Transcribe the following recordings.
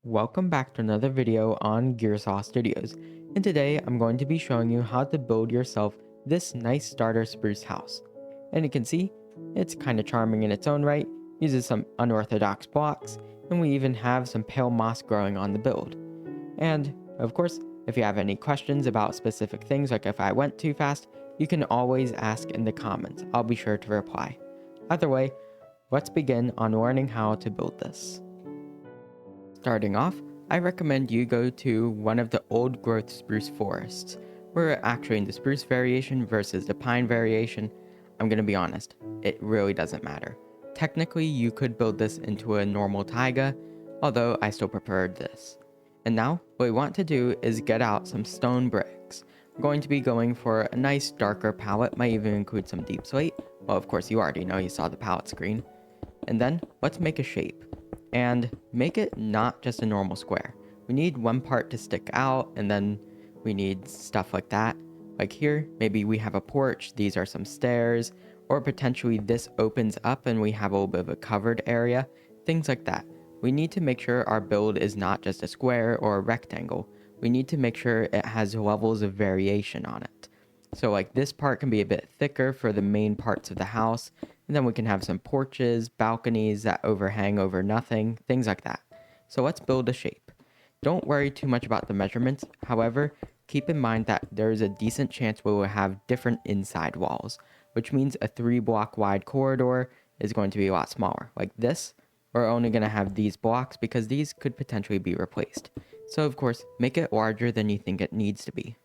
Welcome back to another video on Gearsaw Studios, and today I'm going to be showing you how to build yourself this nice starter spruce house. And you can see, it's kind of charming in its own right, uses some unorthodox blocks, and we even have some pale moss growing on the build. And, of course, if you have any questions about specific things, like if I went too fast, you can always ask in the comments. I'll be sure to reply. Either way, let's begin on learning how to build this. Starting off, I recommend you go to one of the old growth spruce forests. We're actually in the spruce variation versus the pine variation. I'm gonna be honest, it really doesn't matter. Technically, you could build this into a normal taiga, although I still preferred this. And now, what we want to do is get out some stone bricks. We're going to be going for a nice darker palette, might even include some deep slate. Well, of course, you already know, you saw the palette screen. And then, let's make a shape. And make it not just a normal square. We need one part to stick out, and then we need stuff like that. Like here, maybe we have a porch, these are some stairs, or potentially this opens up and we have a little bit of a covered area, things like that. We need to make sure our build is not just a square or a rectangle. We need to make sure it has levels of variation on it. So like this part can be a bit thicker for the main parts of the house, and then we can have some porches, balconies that overhang over nothing, things like that. So let's build a shape. Don't worry too much about the measurements. However, keep in mind that there is a decent chance we will have different inside walls, which means a 3-block wide corridor is going to be a lot smaller. Like this, we're only going to have these blocks because these could potentially be replaced. So of course, make it larger than you think it needs to be.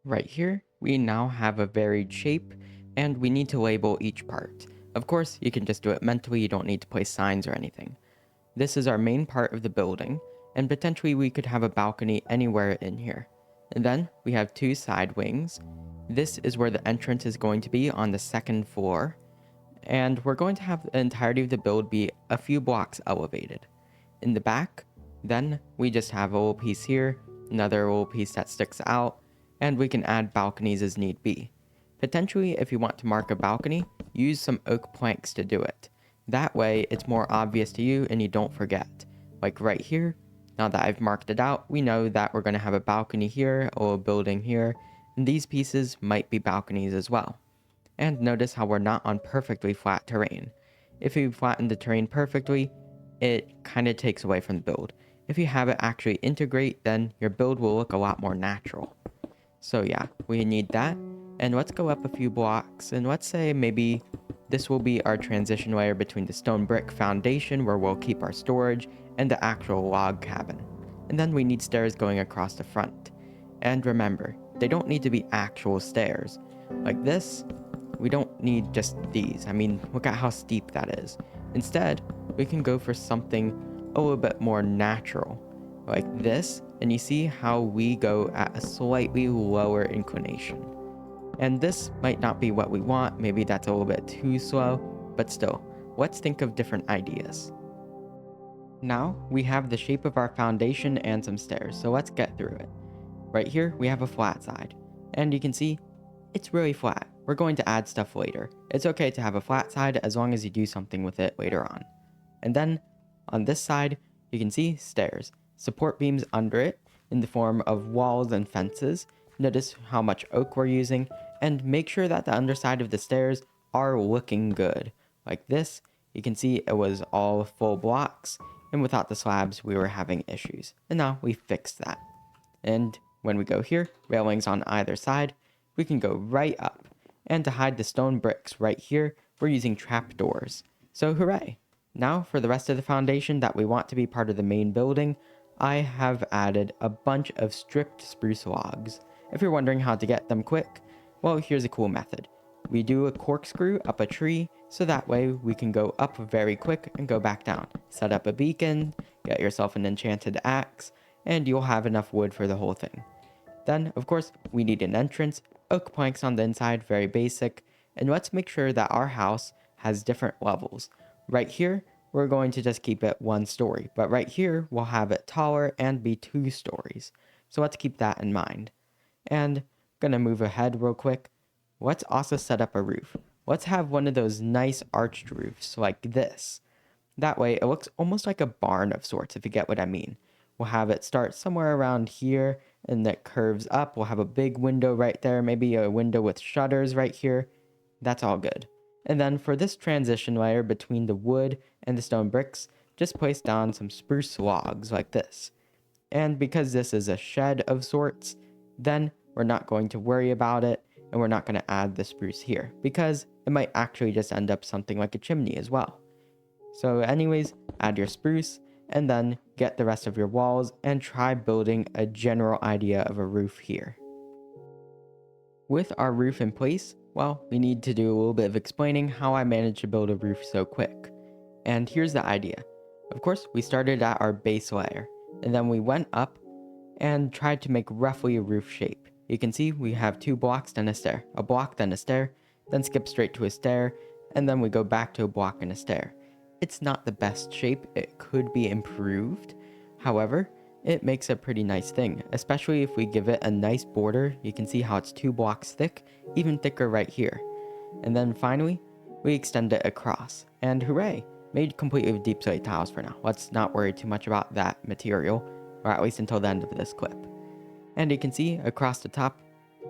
Right here, we now have a varied shape, and we need to label each part. Of course, you can just do it mentally, you don't need to place signs or anything. This is our main part of the building, and potentially we could have a balcony anywhere in here. And then, we have 2 side wings. This is where the entrance is going to be on the 2nd floor, and we're going to have the entirety of the build be a few blocks elevated. In the back, then, we just have a little piece here, another little piece that sticks out, and we can add balconies as need be. Potentially, if you want to mark a balcony, use some oak planks to do it. That way, it's more obvious to you and you don't forget. Like right here, now that I've marked it out, we know that we're going to have a balcony here or a building here, and these pieces might be balconies as well. And notice how we're not on perfectly flat terrain. If you flatten the terrain perfectly, it kind of takes away from the build. If you have it actually integrate, then your build will look a lot more natural. So yeah, we need that. And let's go up a few blocks, and let's say maybe this will be our transition layer between the stone brick foundation where we'll keep our storage and the actual log cabin. And then we need stairs going across the front. And remember, they don't need to be actual stairs. Like this, we don't need just these. I mean, look at how steep that is. Instead, we can go for something a little bit more natural, like this, and you see how we go at a slightly lower inclination. And this might not be what we want, maybe that's a little bit too slow, but still, let's think of different ideas. Now, we have the shape of our foundation and some stairs, so let's get through it. Right here, we have a flat side, and you can see, it's really flat. We're going to add stuff later. It's okay to have a flat side as long as you do something with it later on. And then, on this side, you can see stairs. Support beams under it in the form of walls and fences. Notice how much oak we're using, and make sure that the underside of the stairs are looking good. Like this, you can see it was all full blocks, and without the slabs, we were having issues. And now we fixed that. And when we go here, railings on either side, we can go right up. And to hide the stone bricks right here, we're using trapdoors. So hooray! Now for the rest of the foundation that we want to be part of the main building, I have added a bunch of stripped spruce logs. If you're wondering how to get them quick, well, here's a cool method. We do a corkscrew up a tree, so that way we can go up very quick and go back down. Set up a beacon, get yourself an enchanted axe, and you'll have enough wood for the whole thing. Then, of course, we need an entrance, oak planks on the inside, very basic, and let's make sure that our house has different levels. Right here, we're going to just keep it 1 story, but right here, we'll have it taller and be 2 stories. So let's keep that in mind. And gonna move ahead real quick. Let's also set up a roof. Let's have one of those nice arched roofs like this. That way it looks almost like a barn of sorts, if you get what I mean. We'll have it start somewhere around here and that curves up. We'll have a big window right there, maybe a window with shutters right here. That's all good. And then for this transition layer between the wood and the stone bricks, just place down some spruce logs like this. And because this is a shed of sorts, then we're not going to worry about it, and we're not going to add the spruce here because it might actually just end up something like a chimney as well. So anyways, add your spruce and then get the rest of your walls and try building a general idea of a roof here. With our roof in place, well, we need to do a little bit of explaining how I managed to build a roof so quick. And here's the idea. Of course, we started at our base layer, and then we went up and tried to make roughly a roof shape. You can see we have 2 blocks, then a stair, a block, then a stair, then skip straight to a stair, and then we go back to a block and a stair. It's not the best shape, it could be improved. However, it makes a pretty nice thing, especially if we give it a nice border. You can see how it's 2 blocks thick, even thicker right here. And then finally, we extend it across, and hooray, made completely with deep slate tiles for now. Let's not worry too much about that material, or at least until the end of this clip. And you can see across the top,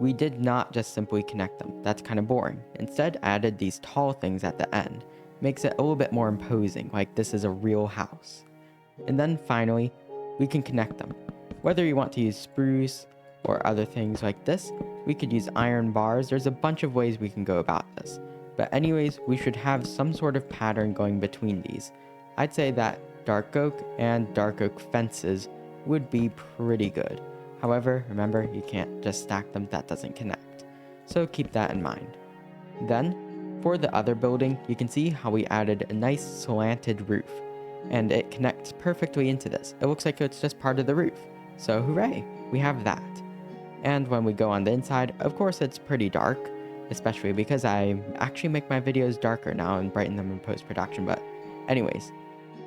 we did not just simply connect them. That's kind of boring. Instead, added these tall things at the end. Makes it a little bit more imposing, like this is a real house. And then finally, we can connect them. Whether you want to use spruce or other things like this, we could use iron bars. There's a bunch of ways we can go about this. But anyways, we should have some sort of pattern going between these. I'd say that dark oak and dark oak fences would be pretty good. However, remember, you can't just stack them, that doesn't connect. So keep that in mind. Then, for the other building, you can see how we added a nice slanted roof. And it connects perfectly into this. It looks like it's just part of the roof. So hooray, we have that. And when we go on the inside, of course it's pretty dark, especially because I actually make my videos darker now and brighten them in post-production. But anyways,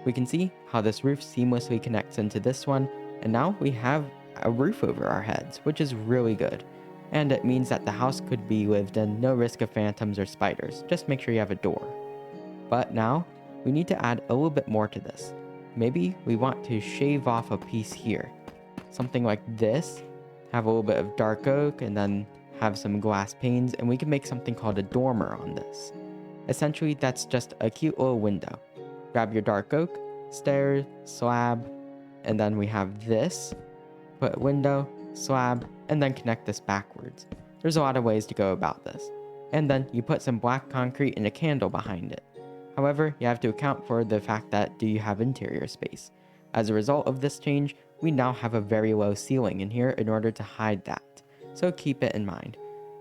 we can see how this roof seamlessly connects into this one. And now we have a roof over our heads, which is really good. And it means that the house could be lived in, no risk of phantoms or spiders. Just make sure you have a door. But now, we need to add a little bit more to this. Maybe we want to shave off a piece here. Something like this. Have a little bit of dark oak and then have some glass panes, and we can make something called a dormer on this. Essentially, that's just a cute little window. Grab your dark oak, stairs, slab, and then we have this. Put a window, slab, and then connect this backwards. There's a lot of ways to go about this. And then you put some black concrete and a candle behind it. However, you have to account for the fact that do you have interior space. As a result of this change, we now have a very low ceiling in here in order to hide that. So keep it in mind.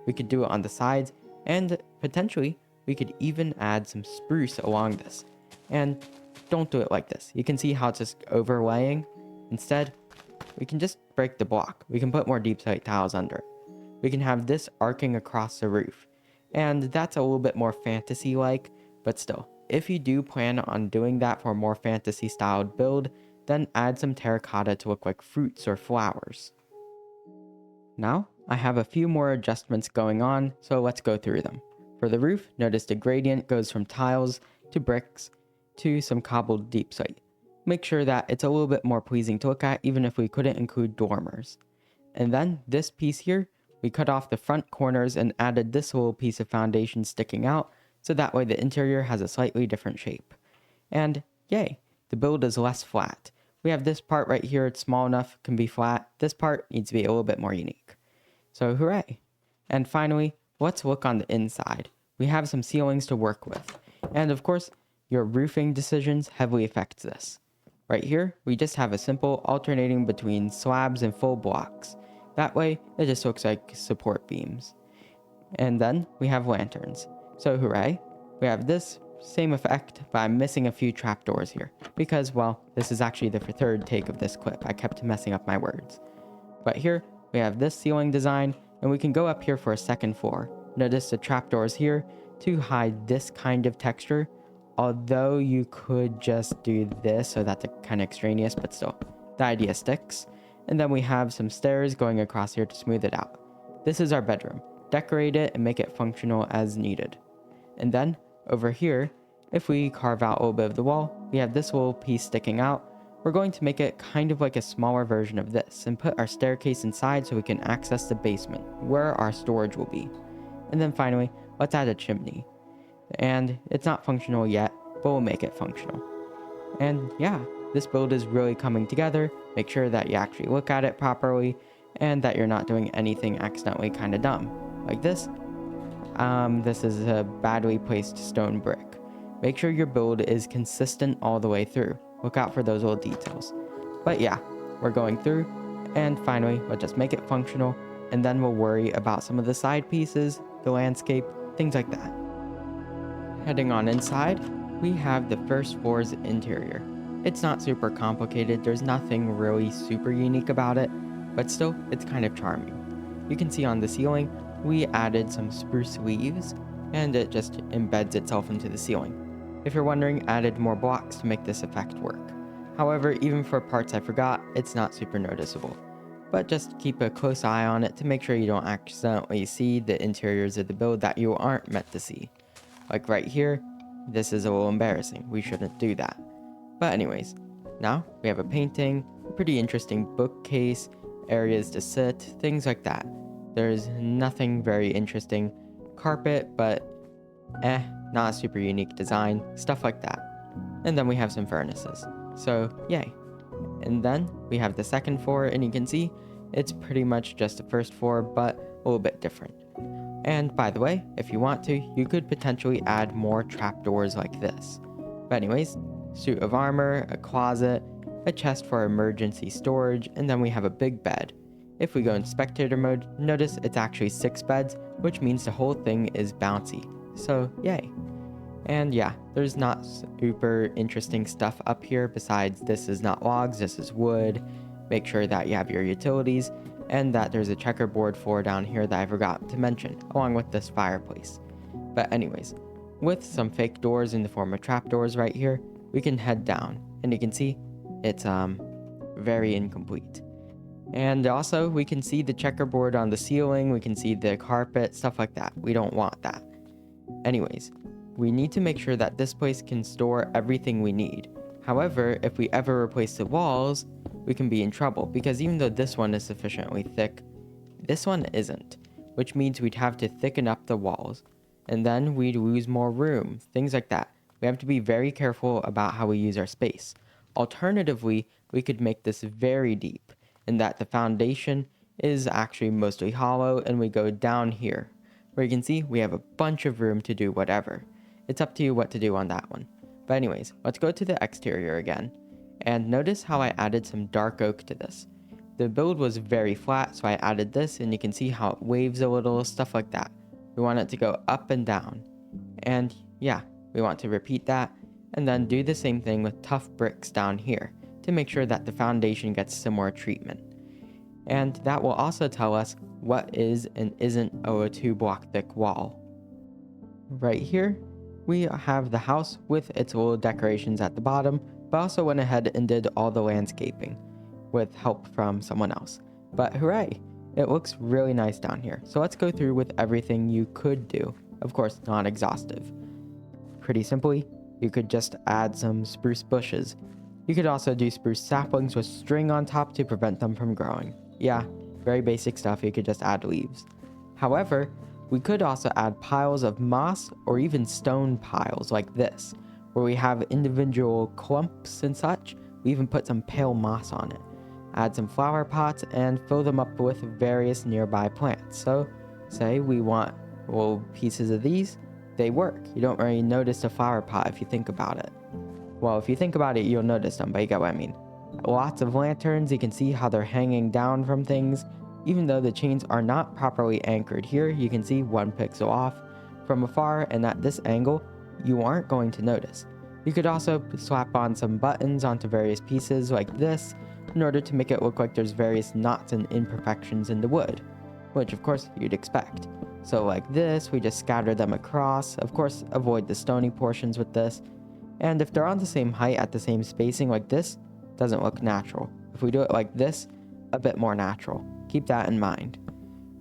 We could do it on the sides, and potentially we could even add some spruce along this. And don't do it like this. You can see how it's just overlaying. Instead, we can just break the block. We can put more deep slate tiles under it. We can have this arcing across the roof. And that's a little bit more fantasy-like, but still, if you do plan on doing that for a more fantasy-styled build, then add some terracotta to look like fruits or flowers. Now, I have a few more adjustments going on, so let's go through them. For the roof, notice the gradient goes from tiles to bricks to some cobbled deep slate. Make sure that it's a little bit more pleasing to look at, even if we couldn't include dormers. And then this piece here, we cut off the front corners and added this little piece of foundation sticking out, so that way the interior has a slightly different shape. And yay, the build is less flat. We have this part right here, it's small enough, can be flat. This part needs to be a little bit more unique. So hooray. And finally, let's look on the inside. We have some ceilings to work with. And of course, your roofing decisions heavily affect this. Right here, we just have a simple alternating between slabs and full blocks. That way, it just looks like support beams. And then we have lanterns. So hooray, we have this same effect, but I'm missing a few trapdoors here. Because, well, this is actually the third take of this clip. I kept messing up my words. But here, we have this ceiling design, and we can go up here for a second floor. Notice the trapdoors here to hide this kind of texture. Although you could just do this, so that's kind of extraneous, but still, the idea sticks. And then we have some stairs going across here to smooth it out. This is our bedroom. Decorate it and make it functional as needed. And then, over here, if we carve out a little bit of the wall, we have this little piece sticking out. We're going to make it kind of like a smaller version of this and put our staircase inside so we can access the basement where our storage will be. And then finally, let's add a chimney. And it's not functional yet, but we'll make it functional. And yeah, this build is really coming together. Make sure that you actually look at it properly and that you're not doing anything accidentally kind of dumb. Like this. This is a badly placed stone brick. Make sure your build is consistent all the way through. Look out for those little details. But yeah, we're going through, and finally, we'll just make it functional, and then we'll worry about some of the side pieces, the landscape, things like that. Heading on inside, we have the first floor's interior. It's not super complicated, there's nothing really super unique about it, but still, it's kind of charming. You can see on the ceiling, we added some spruce leaves, and it just embeds itself into the ceiling. If you're wondering, I added more blocks to make this effect work. However, even for parts I forgot, it's not super noticeable. But just keep a close eye on it to make sure you don't accidentally see the interiors of the build that you aren't meant to see. Like right here, this is a little embarrassing, we shouldn't do that. But anyways, now we have a painting, a pretty interesting bookcase, areas to sit, things like that. There's nothing very interesting. Carpet, but not a super unique design, stuff like that. And then we have some furnaces, so yay. And then we have the second floor, and you can see it's pretty much just the first floor, but a little bit different. And by the way, if you want to, you could potentially add more trapdoors like this. But anyways, suit of armor, a closet, a chest for emergency storage, and then we have a big bed. If we go in spectator mode, notice it's actually 6 beds, which means the whole thing is bouncy. So yay. And yeah, there's not super interesting stuff up here besides this is not logs, this is wood. Make sure that you have your utilities, and that there's a checkerboard floor down here that I forgot to mention, along with this fireplace. But anyways, with some fake doors in the form of trapdoors right here, we can head down, and you can see it's very incomplete. And also, we can see the checkerboard on the ceiling, we can see the carpet, stuff like that. We don't want that. Anyways, we need to make sure that this place can store everything we need. However, if we ever replace the walls, we can be in trouble, because even though this one is sufficiently thick, this one isn't, which means we'd have to thicken up the walls, and then we'd lose more room, things like that. We have to be very careful about how we use our space. Alternatively, we could make this very deep, in that the foundation is actually mostly hollow, and we go down here, where you can see we have a bunch of room to do whatever. It's up to you what to do on that one. But anyways, let's go to the exterior again. And notice how I added some dark oak to this. The build was very flat, so I added this, and you can see how it waves a little, stuff like that. We want it to go up and down. And yeah, we want to repeat that, and then do the same thing with tough bricks down here, to make sure that the foundation gets similar treatment. And that will also tell us what is and isn't a 2 block thick wall. Right here, we have the house with its little decorations at the bottom, but also went ahead and did all the landscaping with help from someone else. But hooray! It looks really nice down here. So let's go through with everything you could do. Of course, not exhaustive. Pretty simply, you could just add some spruce bushes. You could also do spruce saplings with string on top to prevent them from growing. Yeah, very basic stuff, you could just add leaves. However, we could also add piles of moss or even stone piles like this, where we have individual clumps and such. We even put some pale moss on it. Add some flower pots and fill them up with various nearby plants. So, say we want little pieces of these, they work. You don't really notice a flower pot if you think about it. Well, if you think about it, you'll notice them, but you get what I mean. Lots of lanterns, you can see how they're hanging down from things. Even though the chains are not properly anchored here, you can see 1 pixel off from afar, and at this angle, you aren't going to notice. You could also slap on some buttons onto various pieces like this, in order to make it look like there's various knots and imperfections in the wood, which of course you'd expect. So like this, we just scatter them across. Of course, avoid the stony portions with this. And if they're on the same height at the same spacing like this, doesn't look natural. If we do it like this, a bit more natural. Keep that in mind.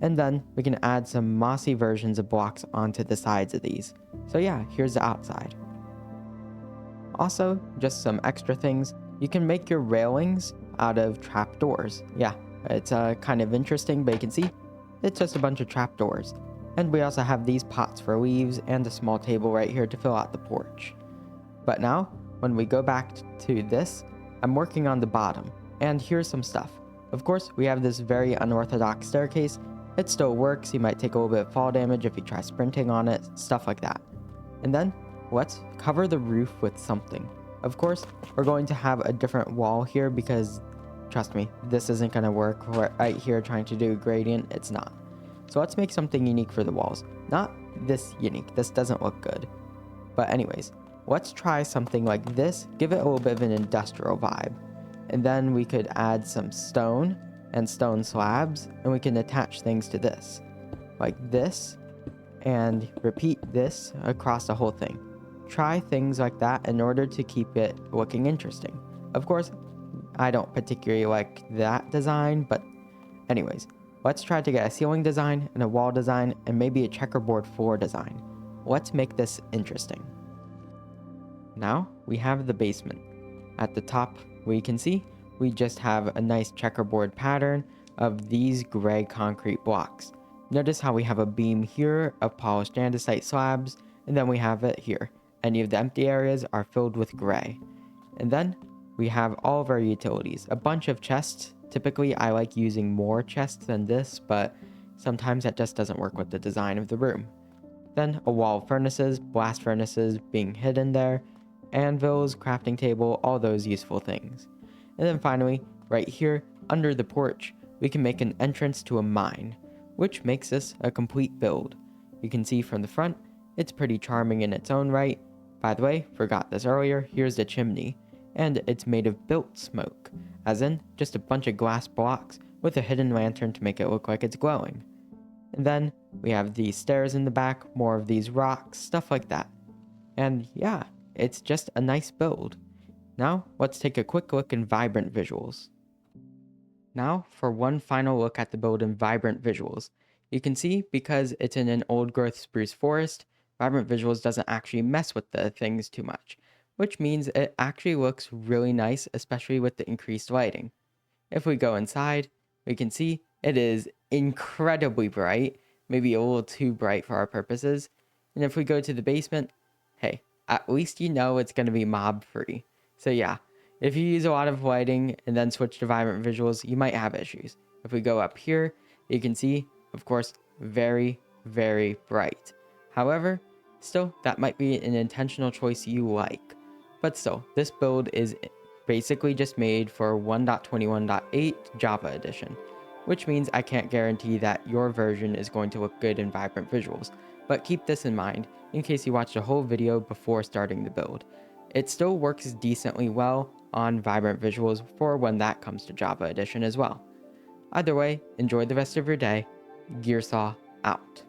And then we can add some mossy versions of blocks onto the sides of these. So yeah, here's the outside. Also, just some extra things, you can make your railings out of trapdoors. Yeah, it's kind of interesting, but you can see it's just a bunch of trapdoors. And we also have these pots for leaves and a small table right here to fill out the porch. But now, when we go back to this, I'm working on the bottom, and here's some stuff. Of course, we have this very unorthodox staircase. It still works, you might take a little bit of fall damage if you try sprinting on it, stuff like that. And then, let's cover the roof with something. Of course, we're going to have a different wall here because, trust me, this isn't going to work right here trying to do a gradient, it's not. So let's make something unique for the walls. Not this unique, this doesn't look good. But anyways, let's try something like this, give it a little bit of an industrial vibe. And then we could add some stone and stone slabs, and we can attach things to this. Like this, and repeat this across the whole thing. Try things like that in order to keep it looking interesting. Of course, I don't particularly like that design, but anyways, let's try to get a ceiling design and a wall design and maybe a checkerboard floor design. Let's make this interesting. Now we have the basement. At the top, we can see we just have a nice checkerboard pattern of these gray concrete blocks. Notice how we have a beam here of polished andesite slabs, and then we have it here. Any of the empty areas are filled with gray. And then we have all of our utilities, a bunch of chests. Typically, I like using more chests than this, but sometimes that just doesn't work with the design of the room. Then a wall of furnaces, blast furnaces being hidden there, anvils, crafting table, all those useful things. And then finally, right here, under the porch, we can make an entrance to a mine, which makes this a complete build. You can see from the front, it's pretty charming in its own right. By the way, forgot this earlier, here's the chimney, and it's made of built smoke, as in just a bunch of glass blocks with a hidden lantern to make it look like it's glowing. And then we have these stairs in the back, more of these rocks, stuff like that. And yeah, it's just a nice build. Now, let's take a quick look in vibrant visuals. Now, for one final look at the build in vibrant visuals. You can see, because it's in an old growth spruce forest, vibrant visuals doesn't actually mess with the things too much, which means it actually looks really nice, especially with the increased lighting. If we go inside, we can see it is incredibly bright, maybe a little too bright for our purposes. And if we go to the basement, hey, at least you know it's going to be mob free. So yeah, if you use a lot of lighting and then switch to vibrant visuals, you might have issues. If we go up here, you can see, of course, very, very bright. However, still, that might be an intentional choice you like. But still, this build is basically just made for 1.21.8 Java Edition, which means I can't guarantee that your version is going to look good in vibrant visuals. But keep this in mind in case you watched a whole video before starting the build. It still works decently well on vibrant visuals for when that comes to Java Edition as well. Either way, enjoy the rest of your day. Gearsaw out.